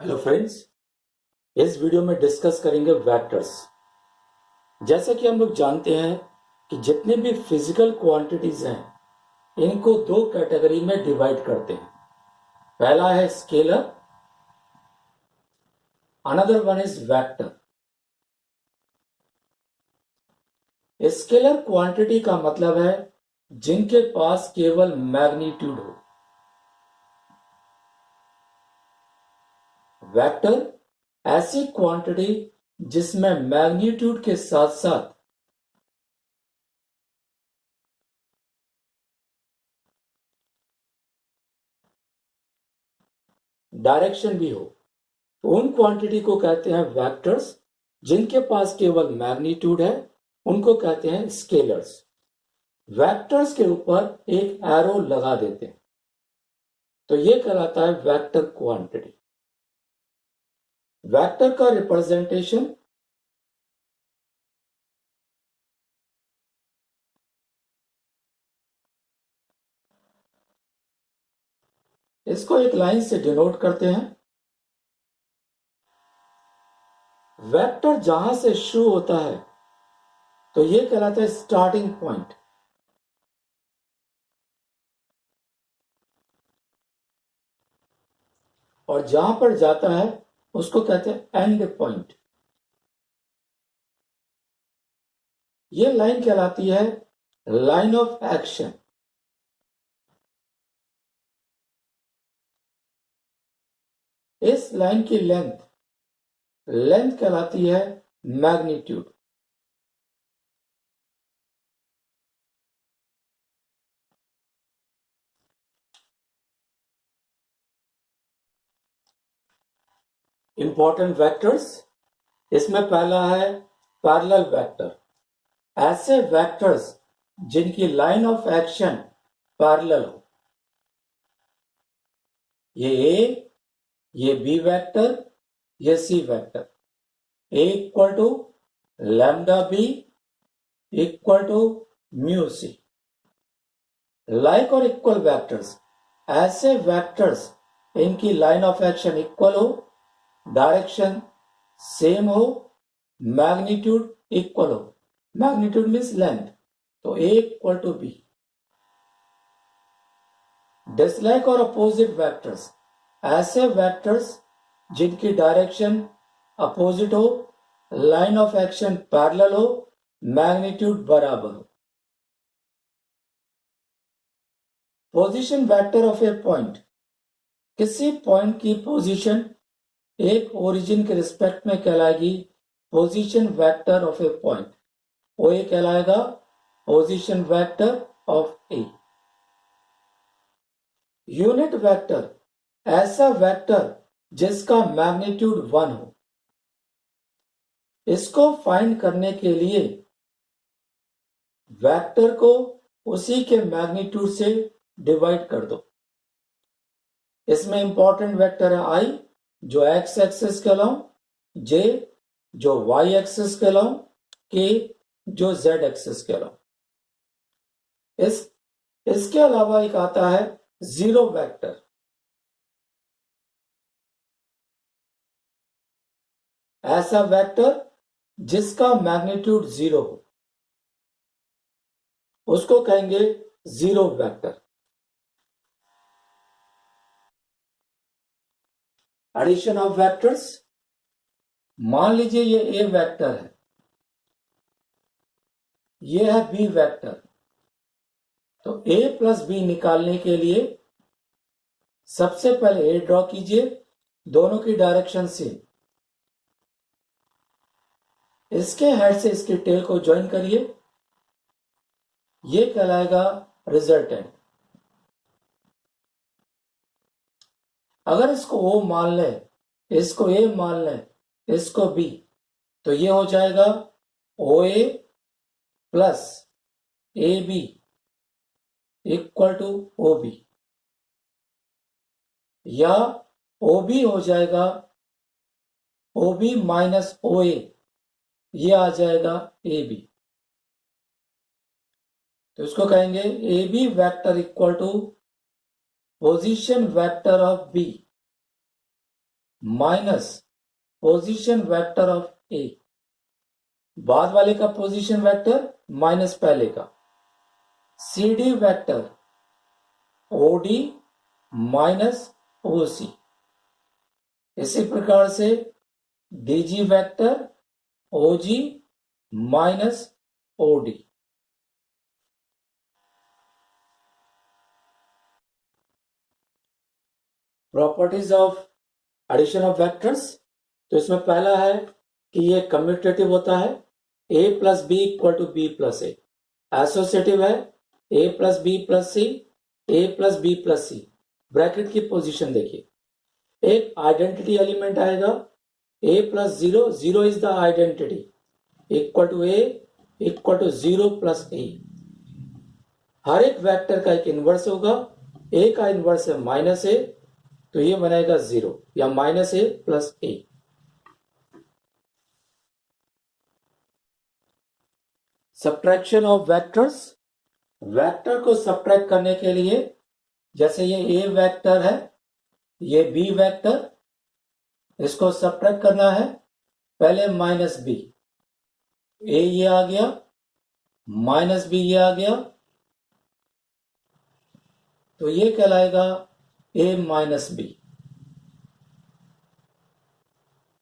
Hello friends, इस video में discuss करेंगे वेक्टर्स। जैसा कि हम लोग जानते हैं कि जितने भी फिजिकल क्वांटिटीज हैं इनको दो कैटेगरी में डिवाइड करते हैं। पहला है scalar, another one is vector. Scalar quantity का मतलब है जिनके पास केवल मैग्नीट्यूड हो। वेक्टर ऐसी क्वांटिटी जिसमें मैग्नीट्यूड के साथ साथ डायरेक्शन भी हो, तो उन क्वांटिटी को कहते हैं वेक्टर्स। जिनके पास केवल मैग्नीट्यूड है उनको कहते हैं स्केलर्स। वेक्टर्स के ऊपर एक एरो लगा देते हैं तो ये कहलाता है वेक्टर क्वांटिटी। वेक्टर का रिप्रेजेंटेशन इसको एक लाइन से डिनोट करते हैं। वेक्टर जहां से शुरू होता है तो ये कहलाता है स्टार्टिंग पॉइंट, और जहां पर जाता है उसको कहते हैं एंड पॉइंट। ये लाइन कहलाती है लाइन ऑफ एक्शन। इस लाइन की लेंथ कहलाती है मैग्नीट्यूड। इंपॉर्टेंट वेक्टर्स, इसमें पहला है पैरेलल वेक्टर। ऐसे वेक्टर्स जिनकी लाइन ऑफ एक्शन पैरेलल हो। ये ए, ये बी वेक्टर, ये C vector. A equal to lambda B equal to mu C. Like और इक्वल वेक्टर्स, ऐसे वेक्टर्स इनकी लाइन ऑफ एक्शन इक्वल हो, डायरेक्शन सेम हो, मैग्नीट्यूड इक्वल हो। मैग्नीट्यूड मीन्स लेंथ, तो A equal to B. Dislike और opposite vectors, ऐसे vectors जिनकी डायरेक्शन अपोजिट हो, लाइन ऑफ एक्शन पैरेलल हो, मैग्नीट्यूड बराबर हो। Position vector of a point, किसी पॉइंट की पोजीशन एक ओरिजिन के रिस्पेक्ट में कहलाएगी position vector of a point. वो ये कहलाएगा position vector of A. Unit vector, ऐसा वेक्टर जिसका मैग्नीट्यूड 1 हो। इसको फाइंड करने के लिए वेक्टर को उसी के मैग्नीट्यूड से डिवाइड कर दो। इसमें इंपॉर्टेंट वेक्टर है आई, जो एक्स एक्सिस कहलाऊं, जे जो वाई एक्सिस कहलाऊं, के जो जेड एक्सिस कहलाऊं। इसके अलावा एक आता है जीरो वेक्टर। ऐसा वेक्टर जिसका मैग्नीट्यूड 0 हो उसको कहेंगे zero vector. Addition of vectors, मान लीजिए ये ए वेक्टर है, ये है बी वेक्टर। तो ए प्लस बी निकालने के लिए सबसे पहले ए ड्रॉ कीजिए, दोनों की डायरेक्शन सेम। इसके हेड से इसके टेल को ज्वाइन करिए, ये कहलाएगा रिजल्टेंट। अगर इसको ओ मान ले, इसको ए मान ले, इसको बी, तो ये हो जाएगा O A plus A B equal to O B, या ओ बी हो जाएगा ओ बी माइनस ओ ए, ये आ जाएगा ए बी। तो इसको कहेंगे A B vector equal to position vector of B. Minus position vector of A, बाद वाले का पोजीशन वेक्टर माइनस पहले का, C D vector O D minus O C. इसी प्रकार से D G vector O G minus O D. Properties of addition of vectors, तो इसमें पहला है कि ये कम्यूटेटिव होता है, a plus B equal to B plus A. Associative है a plus B plus C, a plus B plus C. Bracket की पोजीशन देखिए, एक आइडेंटिटी एलिमेंट आएगा a plus zero, zero is the identity, equal to a equal to zero plus A. हर एक vector का एक inverse होगा, a का इनवर्स है माइनस ए, तो ये बनेगा जीरो या minus A plus A. Subtraction of vectors, vector को सब्ट्रैक्ट करने के लिए, जैसे ये ए वेक्टर है, ये बी वेक्टर, इसको सब्ट्रैक्ट करना है, पहले माइनस बी, ए ये आ गया, माइनस बी ये आ गया, तो ये कहलाएगा ए माइनस बी।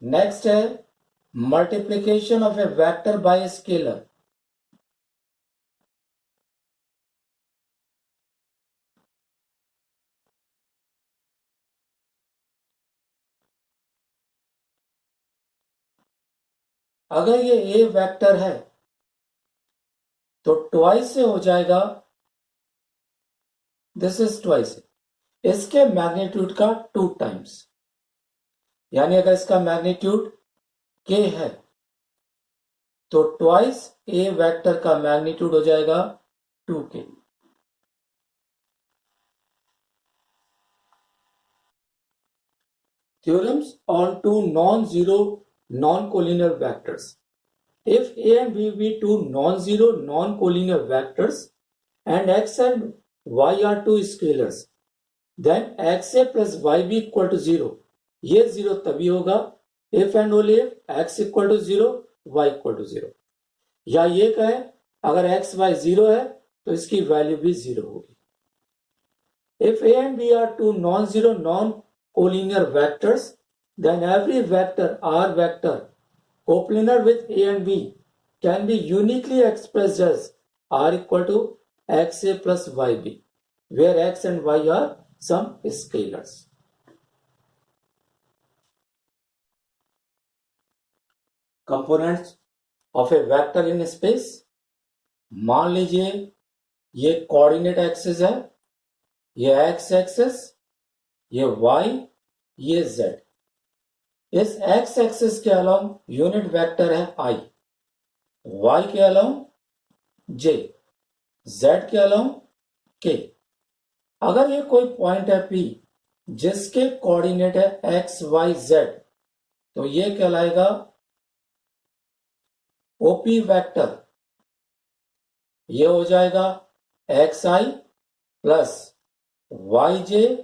नेक्स्ट है multiplication of A vector by scalar. अगर ये ए वेक्टर है तो ट्वाइस से हो जाएगा, दिस इज ट्वाइस, इसके मैग्नीट्यूड का 2 टाइम्स, यानी अगर इसका मैग्नीट्यूड k है तो ट्वाइस ए वेक्टर का मैग्नीट्यूड हो जाएगा 2k। Theorems on two non-zero non-collinear vectors. If a and b be two non-zero non-collinear vectors and x and y are two scalars, then xa plus yb equal to 0. ये 0 तभी होगा if and only if x equal to 0, y equal to 0। या ये कहें अगर x y 0 है तो इसकी वैल्यू भी 0 होगी। If a and b are two non-zero non-collinear vectors, then every vector r vector coplanar with a and b can be uniquely expressed as r equal to xa plus yb, where x and y are some scalars. Components of a vector in space, मान लीजिए ये coordinate axis है, ये x axis, ये y, ये z। इस x axis के अलावा यूनिट वेक्टर है i, y के अलावा j, z के अलावा k। अगर ये कोई पॉइंट है P जिसके कोऑर्डिनेट है x, y, z, तो ये कहलाएगा OP वेक्टर। ये हो जाएगा xi plus yj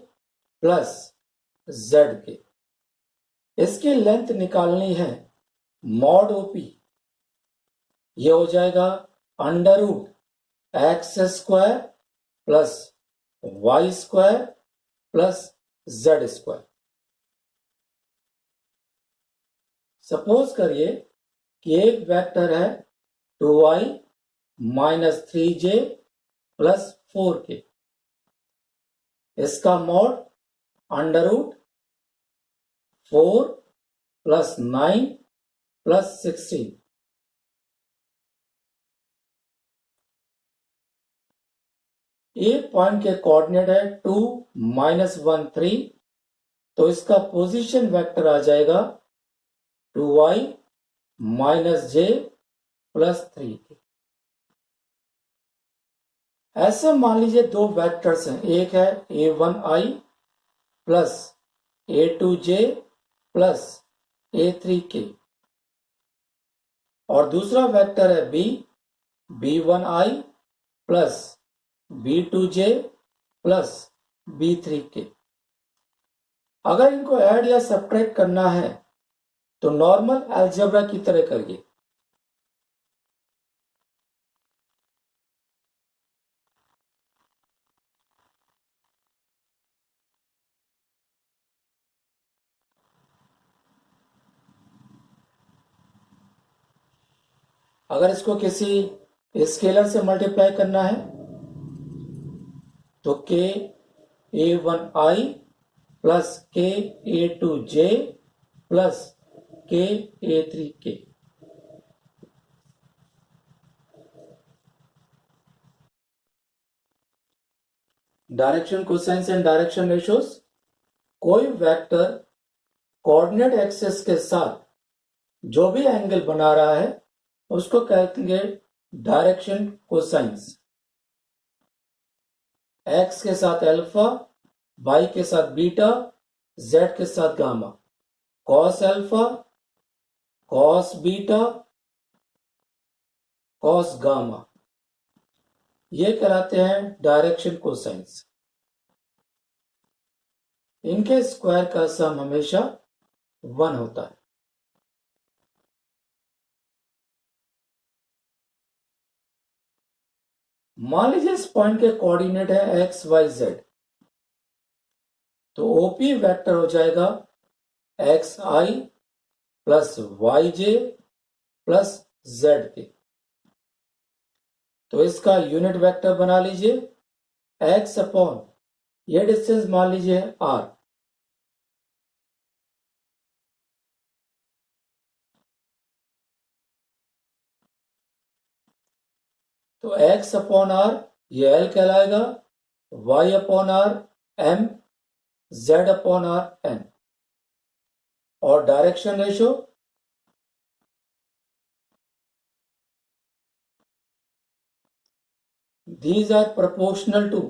plus zk। इसकी लेंथ निकालनी है मॉड OP, ये हो जाएगा under root x square plus y square plus z square. Suppose करिए कि एक वेक्टर है 2y minus 3j plus 4k, इसका mod under root 4 plus 9 plus 16। A point के कोऑर्डिनेट है 2 माइनस 1 3, तो इसका पोजीशन वेक्टर आ जाएगा 2y माइनस j प्लस 3। ऐसे मान लीजिए दो वेक्टर्स हैं, एक है a1i plus a2j plus a3k और दूसरा वेक्टर है b1i plus b2j plus b3k। अगर इनको ऐड या सब्ट्रैक्ट करना है तो नॉर्मल अलजेब्रा की तरह करिए। अगर इसको किसी स्केलर से मल्टीप्लाई करना है तो k a1i plus k a2j plus k a3k। Direction cosines and direction ratios. कोई वेक्टर कोऑर्डिनेट एक्सिस के साथ जो भी एंगल बना रहा है उसको कहेंगे डायरेक्शन कोसाइंस। एक्स के साथ अल्फा, वाई के साथ बीटा, जेड के साथ gamma. Cos alpha, cos beta, cos gamma, ये कहलाते हैं डायरेक्शन कोसाइंस। इनके स्क्वायर का सम हमेशा 1 होता है। मान लीजिए इस पॉइंट के कोऑर्डिनेट है एक्स वाई जेड, तो ओपी वेक्टर हो जाएगा एक्स आई प्लस वाई जे प्लस जेड के। तो इसका यूनिट वेक्टर बना लीजिए एक्स अपॉन ये डिस्टेंस मान लीजिए आर। तो x अपॉन आर ये L कहलाएगा, y upon r m, z upon r n। और direction ratio these are proportional to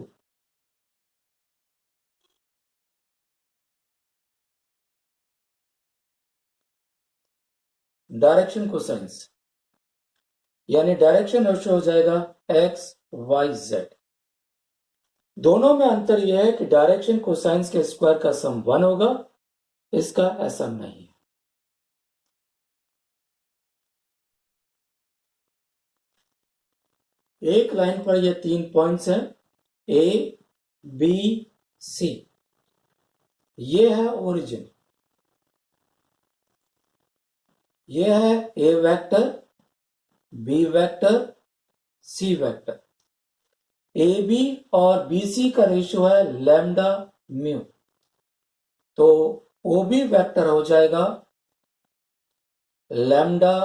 direction cosines, यानी डायरेक्शन रेशियो हो जाएगा x y z। दोनों में अंतर यह है कि डायरेक्शन कोसाइंस के स्क्वायर का सम 1 होगा, इसका ऐसा नहीं है। एक लाइन पर ये 3 पॉइंट्स हैं ए बी सी, ये है ओरिजिन, ये है A vector, B vector, C vector. A B और बी सी का रेशियो है लैम्डा म्यू, तो ओ बी वेक्टर हो जाएगा lambda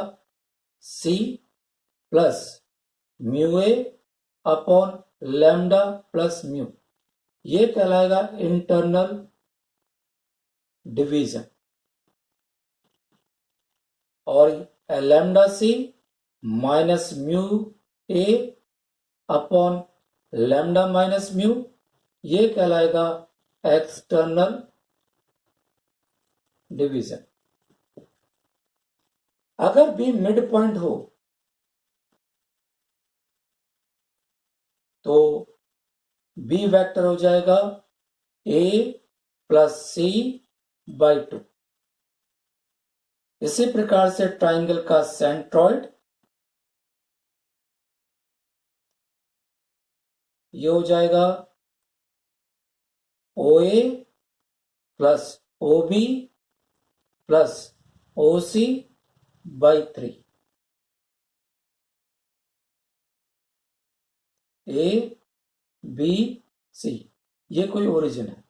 C plus mu A upon lambda plus mu, ये कहलाएगा इंटरनल डिवीजन। और lambda C minus mu A upon lambda minus mu, ये कहलाएगा एक्सटर्नल डिवीजन। अगर बी मिड पॉइंट हो तो बी वेक्टर हो जाएगा ए प्लस सी बाई 2। इसी प्रकार से ट्राइंगल का सेंट्रॉइड ये हो जाएगा O A plus O B plus O C by 3। A B C ये कोई ओरिजिन है।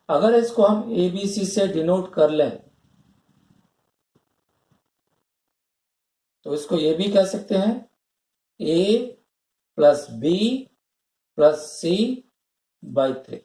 अगर इसको हम ए बी सी से डिनोट कर लें तो इसको ये भी कह सकते हैं A plus B plus C by 3।